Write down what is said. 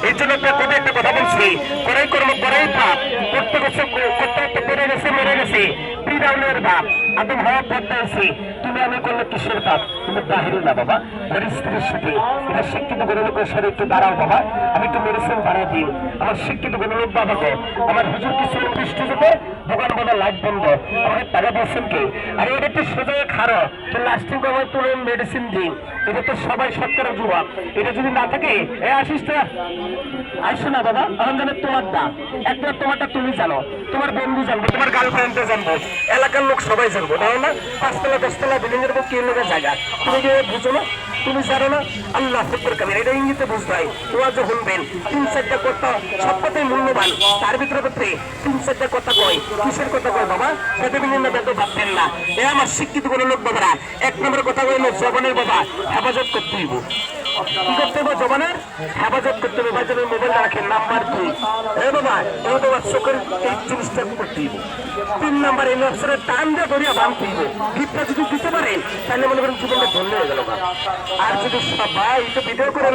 এই জন্য কবি একটা কথা বলছি, করাই কর্ম করাই পাপ, করতে গেছে করতে পেরে গেছে মরে গেছে ফিরাউনের বাপ, আদম হওয়া পদ্মাইছে, তুমি আমি করলে কিসের পাপ? তুমি বাহিরে না বাবা, ওর স্ত্রীর সাথে এটা শিক্ষিত গরু লোকের সাথে একটু দাঁড়াও বাবা, আমি একটু মেডিসিন ভাড়া দিই। আমার শিক্ষিত গরু লোক বাবা গো, আমার হুজুর কিছু বৃষ্টি যেতে দোকান বলে লাইট বন্ধ, আমাকে টাকা দিয়েছেন কে? আরে এটা একটু সোজা খারো, তো লাস্টিং আমার তুলে মেডিসিন দিই, এটা তো সবাই সত্তরের যুবক, এটা যদি না থাকে এ আসিস তো আসো না বাবা, এখন জানে তোমার দাম, একবার তোমারটা তুমি জানো, তোমার বন্ধু জানবো, তোমার গার্লফ্রেন্ডে জানবো, এলাকার লোক সবাই জানবো, তাই না? 5 তলা 10 তলা বিল্ডিং এর কি লোকের জায়গা, তুমি কি বুঝো না? তুমি জানো না? আল্লাহ হুকুর কাবির, এটা ইঙ্গিতে বুঝতে হয়। তোমার যে শুনবেন 3-4টা কথা, সব কথাই মূল্যবান, তার ভিতরে 3-4টা কথা কয়, কিসের কথা কয় বাবা? বেদে বিলীন না, বেদ ভাববেন না। এ আমার শিক্ষিত কোনো লোক বাবারা, 1 নম্বর কথা কইল জবানের বাবা হেফাজত করতে হইব। কি করতে হবে? জবানের হেফাজত করতে হবে। বাজারে মোবাইল রাখেন, নাম্বার 2 এ বাবা, এই তোমার চোখের এই জিনিসটা করতে হইব। 3 নাম্বার এই নকশার টান দিয়ে ধরিয়া বাঁধতে হইব। গিফটটা যদি দিতে পারেন তাহলে মনে করেন জীবনটা ধন্য হয়ে গেল। আর যদি সবাই একটু ভিডিও করে